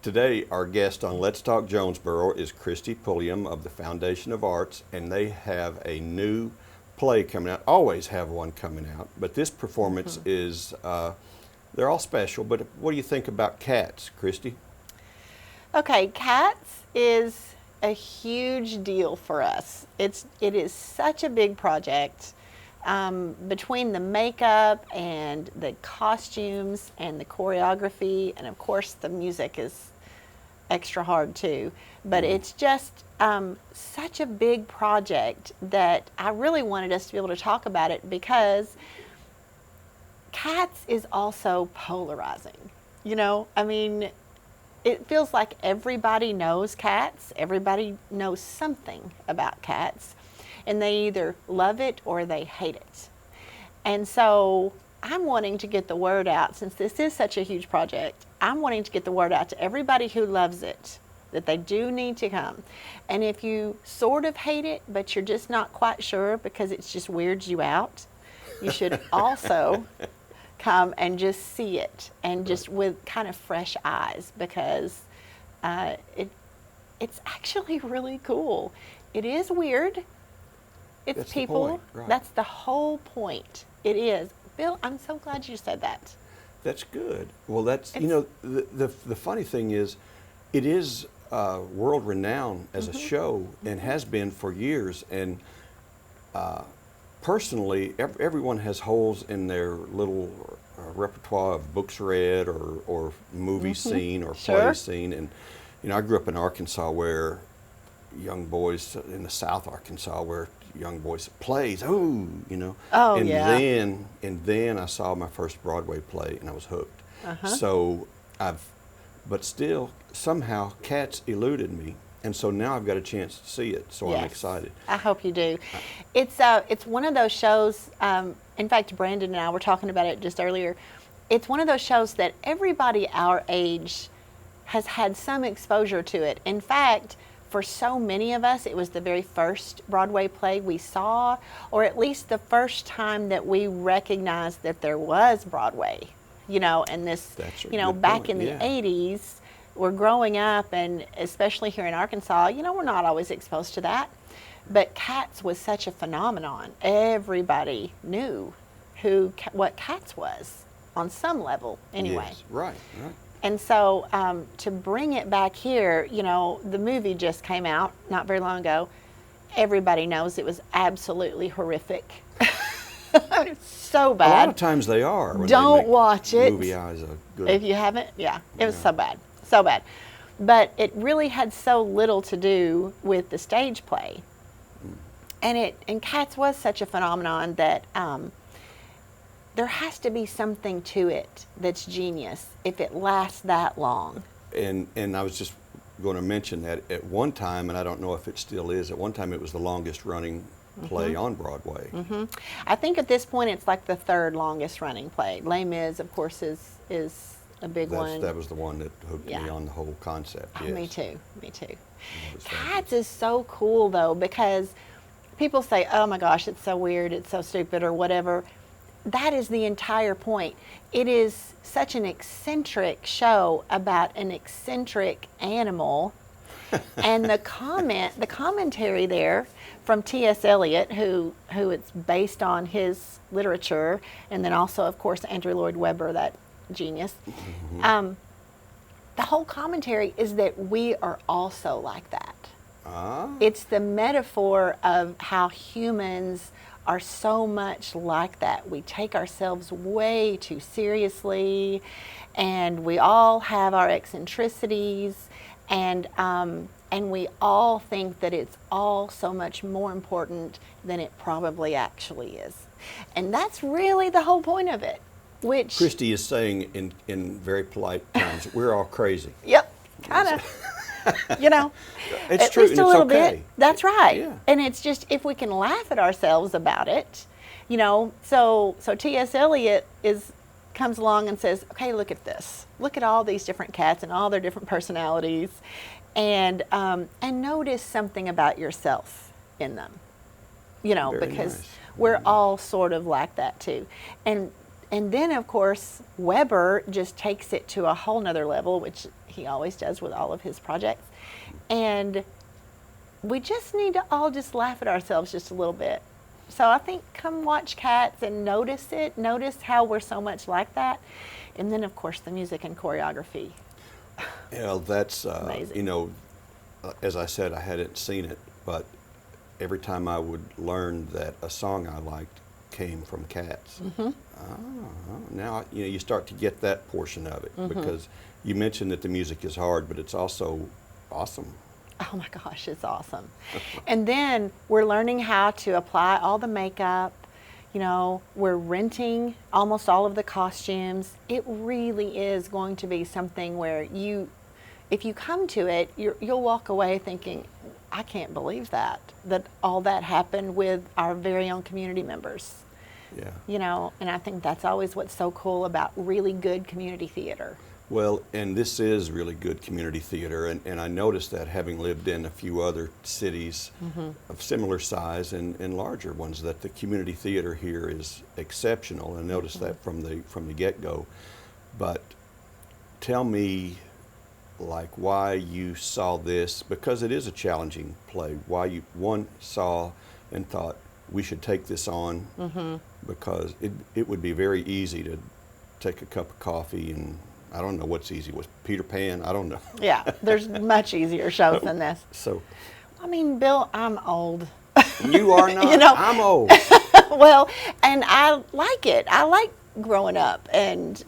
Today, our guest on Let's Talk Jonesboro is Kristi Pulliam of the Foundation of Arts, and they have a new play coming out. Always have one coming out, but this performance is, they're all special, but what do you think about Cats, Kristi? Okay, Cats is a huge deal for us. It is such a big project. Between the makeup and the costumes and the choreography, and of course the music is extra hard too, but it's just such a big project that I really wanted us to be able to talk about it, because Cats is also polarizing. You know, I mean, it feels like everybody knows Cats, everybody knows something about Cats, and they either love it or they hate it. And so I'm wanting to get the word out, since this is such a huge project. I'm wanting to get the word out to everybody who loves it, that they do need to come. And if you sort of hate it, but you're just not quite sure because it just weirds you out, you should also come and just see it, and just with kind of fresh eyes, because it's actually really cool. It is weird. It's That's people. the point, right. That's the whole point. It is. Bill, I'm so glad you said that. That's good. Well, that's, you know, the funny thing is, it is world renowned as a show, and has been for years. And personally, everyone has holes in their little repertoire of books read or movie scene or play Sure. scene. And, you know, I grew up in Arkansas, where young boys, in the South Arkansas, where young boys plays, oh, you know. Oh, and yeah. then I saw my first Broadway play, and I was hooked. So but still, somehow Cats eluded me, and so now I've got a chance to see it. So I'm Yes. excited. I hope you do. It's one of those shows. In fact, Brandon and I were talking about it just earlier. It's one of those shows that everybody our age has had some exposure to it. In fact, for so many of us, it was the very first Broadway play we saw, or at least the first time that we recognized that there was Broadway. You know, and this, That's a you know, good back point, in the yeah. 80s, we're growing up, and especially here in Arkansas, you know, we're not always exposed to that. But Cats was such a phenomenon. Everybody knew what Cats was on some level, anyway. Yes, right. And so to bring it back here, you know, the movie just came out not very long ago. Everybody knows it was absolutely horrific. It's so bad. A lot of times they are. When Don't they make watch it. Movie eyes are good. If you haven't, yeah, it was so bad, so bad. But it really had so little to do with the stage play. And Cats was such a phenomenon that there has to be something to it that's genius if it lasts that long. And I was just going to mention that at one time, and I don't know if it still is, at one time it was the longest running play on Broadway. I think at this point it's like the third longest running play. Les Mis, of course, is a big one. That was the one that hooked Yeah. me on the whole concept. Oh, Yes. me too, me too. That was Cats is so cool though, because people say, oh my gosh, it's so weird, it's so stupid, or whatever. That is the entire point. It is such an eccentric show about an eccentric animal. And the commentary there from T.S. Eliot, who it's based on his literature, and then also, of course, Andrew Lloyd Webber, that genius. The whole commentary is that we are also like that. It's the metaphor of how humans are so much like that. We take ourselves way too seriously, and we all have our eccentricities, and we all think that it's all so much more important than it probably actually is. And that's really the whole point of it. Which Kristi is saying in very polite terms, we're all crazy. Yep, kind of. You know, It's at true, least and a it's little okay. bit. That's right. Yeah. And it's just, if we can laugh at ourselves about it, you know. So T.S. Eliot comes along and says, okay, look at this. Look at all these different cats and all their different personalities, and notice something about yourself in them. You know, Very because nice. we're all sort of like that too. And then, of course, Weber just takes it to a whole nother level, which he always does with all of his projects. And we just need to all just laugh at ourselves just a little bit. So I think come watch Cats and notice it. Notice how we're so much like that. And then, of course, the music and choreography. You know, that's, Amazing. you know, as I said, I hadn't seen it, but every time I would learn that a song I liked came from Cats. Now, you know, you start to get that portion of it, because you mentioned that the music is hard, but it's also awesome. Oh my gosh, it's awesome. And then we're learning how to apply all the makeup. You know, we're renting almost all of the costumes. It really is going to be something where if you come to it, you'll walk away thinking, I can't believe that all that happened with our very own community members. Yeah. You know, and I think that's always what's so cool about really good community theater. Well, and this is really good community theater, and I noticed that having lived in a few other cities of similar size and larger ones, that the community theater here is exceptional. And I noticed that from the get-go. But tell me, like, why you saw this, because it is a challenging play, why you, one, saw and thought we should take this on, because it would be very easy to take a cup of coffee and, I don't know what's easy. Was Peter Pan? I don't know. Yeah, there's much easier shows than this. So, I mean, Bill, I'm old. you are not. You know, I'm old. Well, and I like it. I like growing up and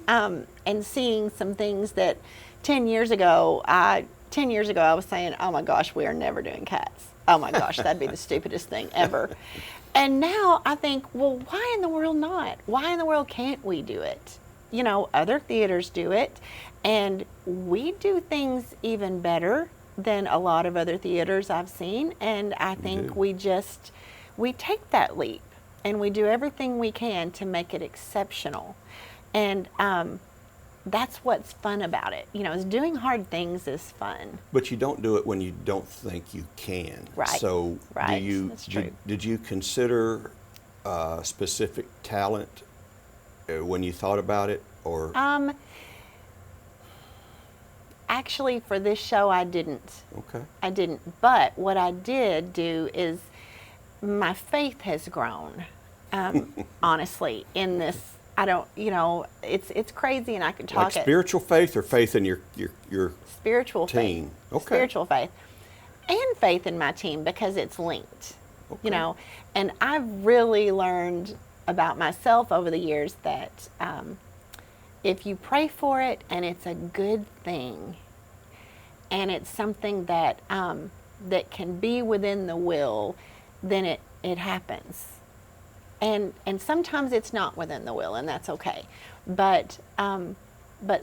seeing some things that 10 years ago I was saying, oh my gosh, we are never doing Cats. Oh my gosh, that'd be the stupidest thing ever. And now I think, well, why in the world not? Why in the world can't we do it? You know, other theaters do it, and we do things even better than a lot of other theaters I've seen. And I think we take that leap and we do everything we can to make it exceptional. And that's what's fun about it. You know, is doing hard things is fun. But you don't do it when you don't think you can. Right. So, Right. That's true. Did you consider specific talent when you thought about it, or? Actually, for this show, I didn't. Okay. I didn't. But what I did do is my faith has grown, honestly, in this. I don't, you know, it's crazy, and I could talk Like spiritual faith or faith in your spiritual team? faith. Okay. Spiritual faith. And faith in my team, because it's linked. Okay. You know, and I've really learned about myself over the years that if you pray for it and it's a good thing, and it's something that that can be within the will, then it happens. And sometimes it's not within the will, and that's okay. But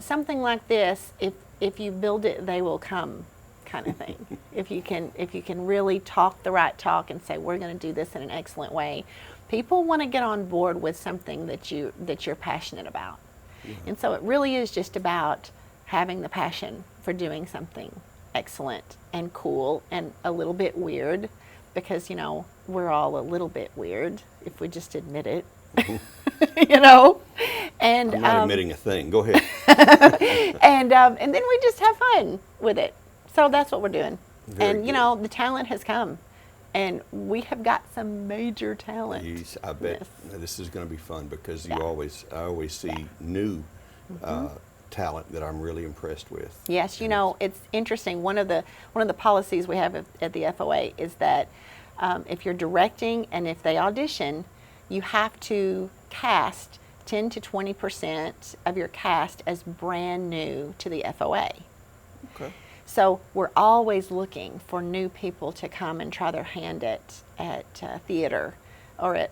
something like this, if you build it, they will come, kind of thing. If you can really talk the right talk and say, we're going to do this in an excellent way, people want to get on board with something that you're passionate about. Yeah. And so it really is just about having the passion for doing something excellent and cool and a little bit weird, because, you know, we're all a little bit weird if we just admit it. You know, and I'm not admitting a thing. Go ahead. and then we just have fun with it. So that's what we're doing. Very and good. You know, the talent has come, and we have got some major talent. Yes, I bet this is going to be fun, because Yeah. I always see new talent that I'm really impressed with. Yes, you know, it's interesting. One of the policies we have at the FOA is that if you're directing and if they audition, you have to cast 10 to 20% of your cast as brand new to the FOA. Okay. So we're always looking for new people to come and try their hand at theater, or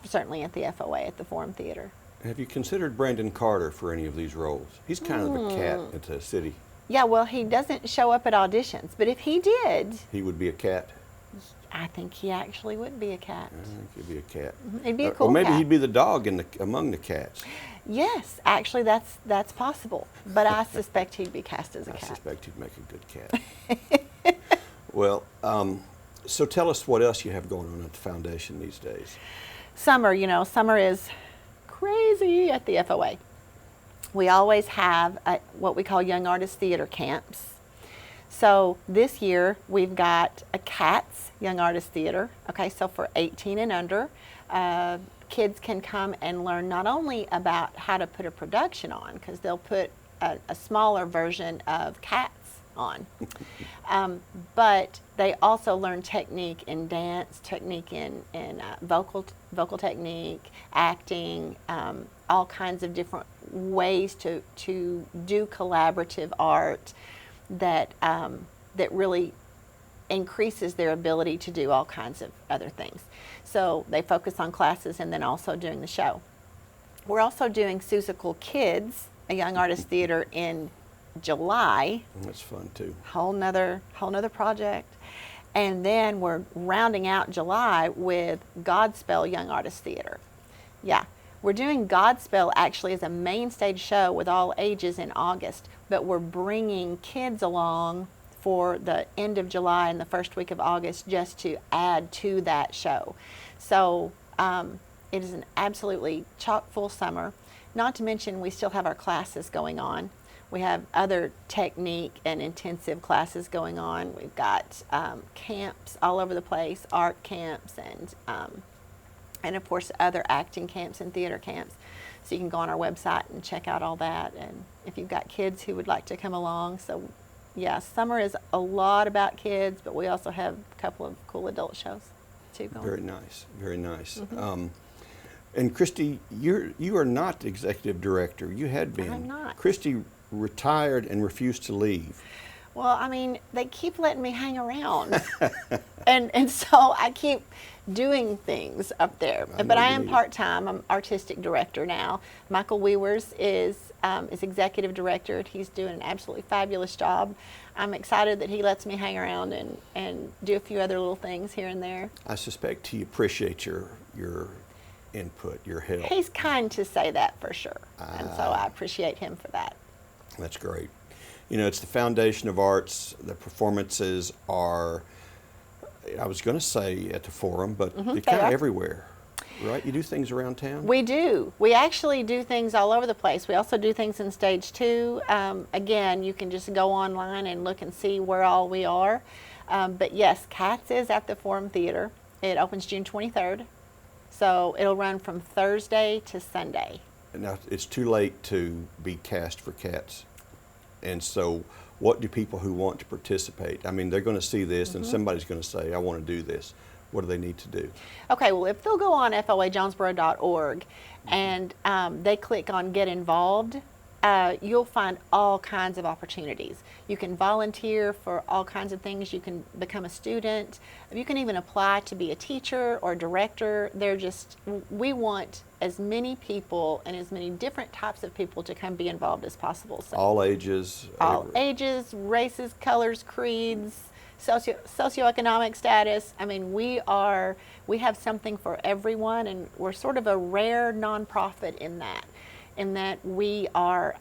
certainly at the FOA, at the Forum Theater. Have you considered Brandon Carter for any of these roles? He's kind of the cat at the city. Yeah, well, he doesn't show up at auditions, but if he did, He would be a cat. I think he actually would be a cat. I think he'd be a cat. He'd be a cool Or maybe cat. he'd be the dog among the cats. Yes, actually, that's possible. But I suspect he'd be cast as a I cat. suspect he'd make a good cat. Well, so tell us what else you have going on at the foundation these days. Summer, you know, summer is crazy at the FOA. We always have what we call Young Artist Theater camps. So this year we've got a CATS, Young Artist Theater. Okay, so for 18 and under, kids can come and learn not only about how to put a production on, because they'll put a smaller version of CATS on, but they also learn technique in dance, technique in vocal technique, acting, all kinds of different ways to do collaborative art that that really increases their ability to do all kinds of other things. So they focus on classes and then also doing the show. We're also doing Seussical Kids, a Young Artist Theater, in July. That's fun too. Whole nother project. And then we're rounding out July with Godspell Young Artist Theater. Yeah, we're doing Godspell actually as a main stage show with all ages in August, but we're bringing kids along for the end of July and the first week of August just to add to that show. So it is an absolutely chock full summer. Not to mention we still have our classes going on. We have other technique and intensive classes going on. We've got camps all over the place, art camps, and of course other acting camps and theater camps. So you can go on our website and check out all that. And if you've got kids who would like to come along, so yeah, summer is a lot about kids, but we also have a couple of cool adult shows too going. Very nice, very nice. Mm-hmm. And Kristi, you are not executive director. You had been. I'm not. Kristi retired and refused to leave. Well, I mean, they keep letting me hang around, and so I keep doing things up there. But I am part-time. I'm artistic director now. Michael Weavers is executive director, and he's doing an absolutely fabulous job. I'm excited that he lets me hang around and do a few other little things here and there. I suspect he appreciates your input, your help. He's kind to say that for sure, and so I appreciate him for that. That's great. You know, it's the foundation of arts. The performances are, I was going to say at the Forum, but they're kind of everywhere, right? You do things around town? We do. We actually do things all over the place. We also do things in Stage 2. Again, you can just go online and look and see where all we are. But yes, CATS is at the Forum Theater. It opens June 23rd. So it'll run from Thursday to Sunday. Now, it's too late to be cast for CATS. And so what do people who want to participate, I mean, they're going to see this and somebody's going to say, I want to do this. What do they need to do? Okay, well, if they'll go on foajonesboro.org and they click on Get Involved, you'll find all kinds of opportunities. You can volunteer for all kinds of things. You can become a student. You can even apply to be a teacher or director. We want as many people and as many different types of people to come be involved as possible. So All ages? all ages, races, colors, creeds, socioeconomic status. I mean, we have something for everyone, and we're sort of a rare nonprofit in that we are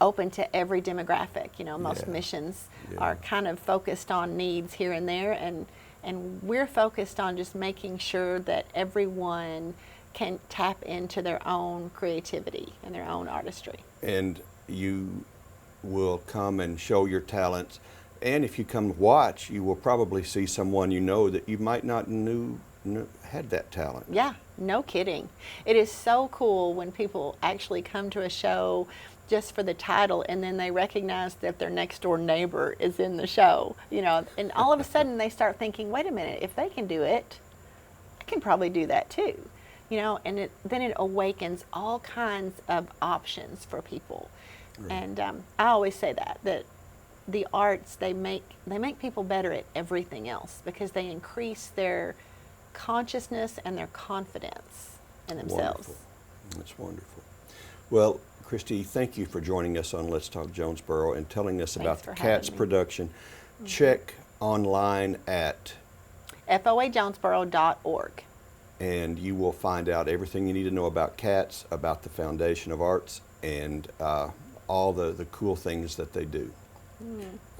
open to every demographic. You know, most missions are kind of focused on needs here and there, and we're focused on just making sure that everyone can tap into their own creativity and their own artistry. And you will come and show your talents, and if you come watch, you will probably see someone you know that you might not knew had that talent. Yeah, no kidding. It is so cool when people actually come to a show just for the title and then they recognize that their next door neighbor is in the show, you know, and all of a sudden they start thinking, wait a minute, if they can do it, I can probably do that too, you know, and then it awakens all kinds of options for people. Right. And I always say that the arts, they make people better at everything else because they increase their consciousness and their confidence in themselves. Wonderful. That's wonderful. Well, Kristi, thank you for joining us on Let's Talk Jonesboro and telling us about the CATS production. Check online at foajonesboro.org. and you will find out everything you need to know about CATS, about the Foundation of Arts, and all the cool things that they do.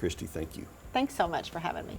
Kristi, thank you. Thanks so much for having me.